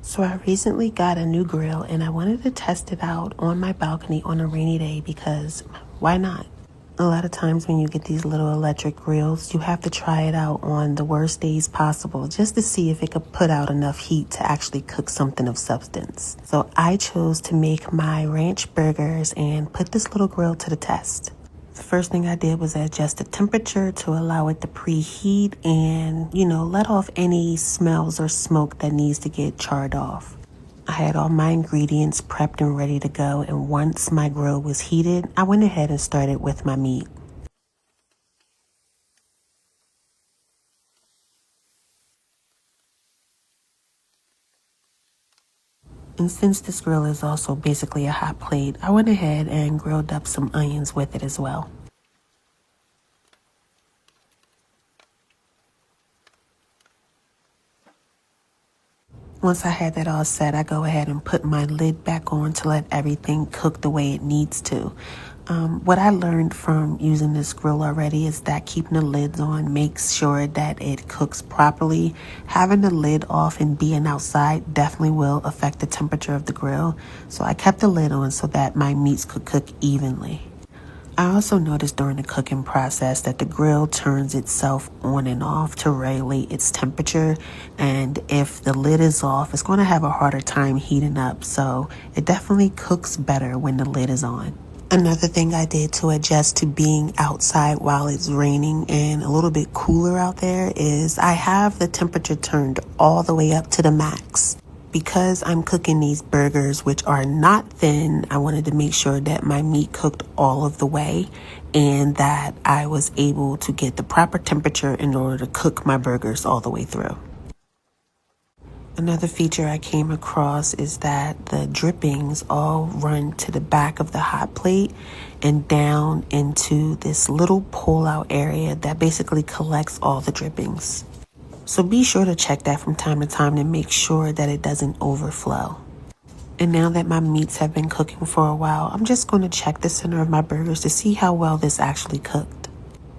So I recently got a new grill and I wanted to test it out on my balcony on a rainy day because why not? A lot of times when you get these little electric grills, you have to try it out on the worst days possible just to see if it could put out enough heat to actually cook something of substance. So I chose to make my ranch burgers and put this little grill to the test. The first thing I did was adjust the temperature to allow it to preheat and, let off any smells or smoke that needs to get charred off. I had all my ingredients prepped and ready to go, and once my grill was heated, I went ahead and started with my meat. And since this grill is also basically a hot plate, I went ahead and grilled up some onions with it as well. Once I had that all set, I go ahead and put my lid back on to let everything cook the way it needs to. What I learned from using this grill already is that keeping the lids on makes sure that it cooks properly. Having the lid off and being outside definitely will affect the temperature of the grill. So I kept the lid on so that my meats could cook evenly. I also noticed during the cooking process that the grill turns itself on and off to regulate its temperature, and if the lid is off, it's going to have a harder time heating up, so it definitely cooks better when the lid is on. Another thing I did to adjust to being outside while it's raining and a little bit cooler out there is I have the temperature turned all the way up to the max. Because I'm cooking these burgers, which are not thin, I wanted to make sure that my meat cooked all of the way and that I was able to get the proper temperature in order to cook my burgers all the way through. Another feature I came across is that the drippings all run to the back of the hot plate and down into this little pull-out area that basically collects all the drippings. So be sure to check that from time to time to make sure that it doesn't overflow. And now that my meats have been cooking for a while, I'm just going to check the center of my burgers to see how well this actually cooked.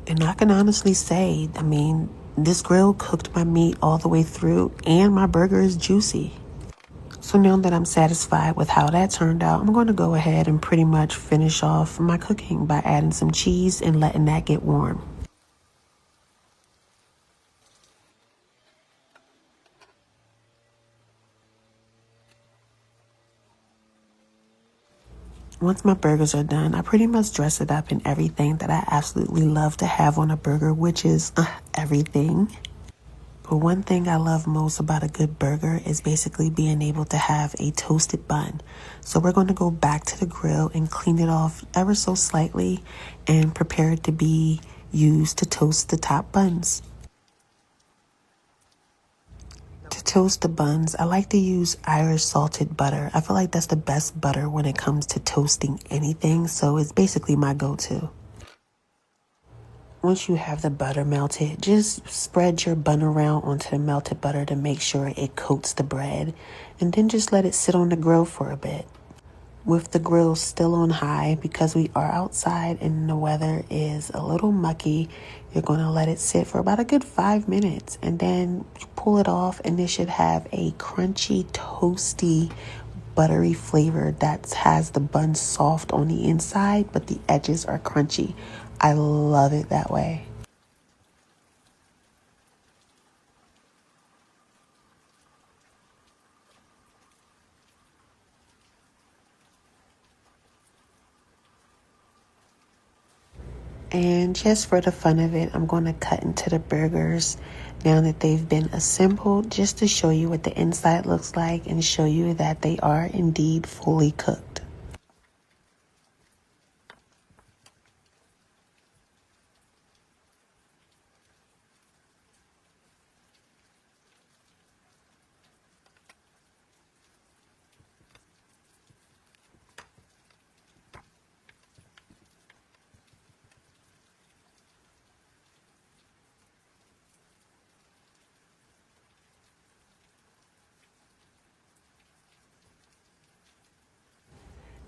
And I can honestly say, this grill cooked my meat all the way through and my burger is juicy. So now that I'm satisfied with how that turned out, I'm going to go ahead and pretty much finish off my cooking by adding some cheese and letting that get warm. Once my burgers are done, I pretty much dress it up in everything that I absolutely love to have on a burger, which is everything. But one thing I love most about a good burger is basically being able to have a toasted bun. So we're going to go back to the grill and clean it off ever so slightly and prepare it to be used to toast the top buns. To toast the buns, I like to use Irish salted butter. I feel like that's the best butter when it comes to toasting anything, so it's basically my go-to. Once you have the butter melted, just spread your bun around onto the melted butter to make sure it coats the bread, and then just let it sit on the grill for a bit. With the grill still on high, because we are outside and the weather is a little mucky, you're going to let it sit for about a good 5 minutes, and then you pull it off and it should have a crunchy, toasty, buttery flavor that has the bun soft on the inside, but the edges are crunchy. I love it that way. And just for the fun of it, I'm going to cut into the burgers now that they've been assembled, just to show you what the inside looks like and show you that they are indeed fully cooked.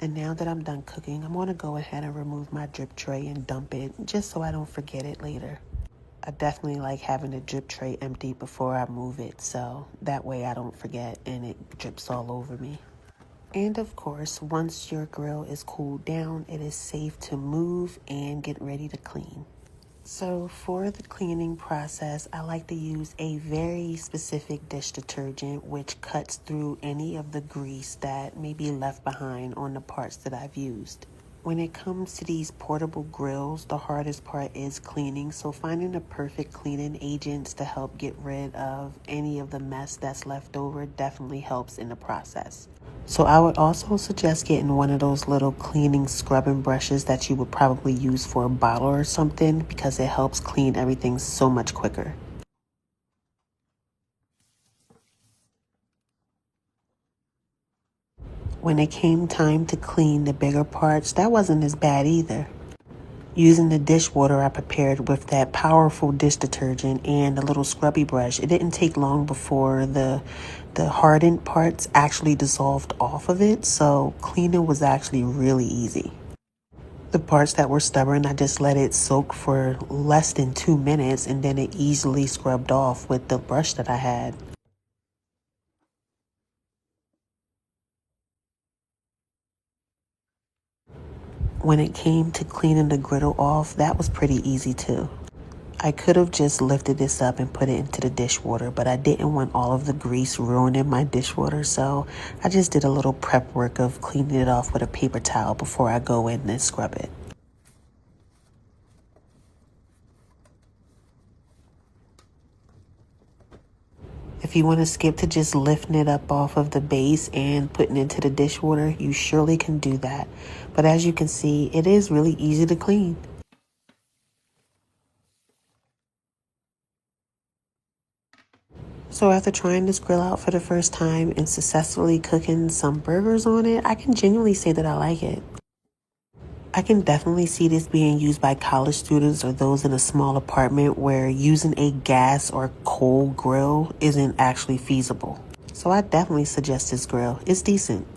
And now that I'm done cooking, I'm going to go ahead and remove my drip tray and dump it just so I don't forget it later. I definitely like having the drip tray empty before I move it, so that way I don't forget and it drips all over me. And of course, once your grill is cooled down, it is safe to move and get ready to clean. So for the cleaning process, I like to use a very specific dish detergent which cuts through any of the grease that may be left behind on the parts that I've used. When it comes to these portable grills, the hardest part is cleaning, so finding the perfect cleaning agents to help get rid of any of the mess that's left over definitely helps in the process. So I would also suggest getting one of those little cleaning scrubbing brushes that you would probably use for a bottle or something, because it helps clean everything so much quicker. When it came time to clean the bigger parts, that wasn't as bad either. Using the dishwater I prepared with that powerful dish detergent and a little scrubby brush, it didn't take long before the hardened parts actually dissolved off of it, so cleaning was actually really easy. The parts that were stubborn, I just let it soak for less than 2 minutes and then it easily scrubbed off with the brush that I had. When it came to cleaning the griddle off, that was pretty easy too. I could have just lifted this up and put it into the dishwater, but I didn't want all of the grease ruining my dishwater, so I just did a little prep work of cleaning it off with a paper towel before I go in and scrub it. If you want to skip to just lifting it up off of the base and putting it into the dishwater, you surely can do that. But as you can see, it is really easy to clean. So after trying this grill out for the first time and successfully cooking some burgers on it, I can genuinely say that I like it. I can definitely see this being used by college students or those in a small apartment where using a gas or coal grill isn't actually feasible. So I definitely suggest this grill. It's decent.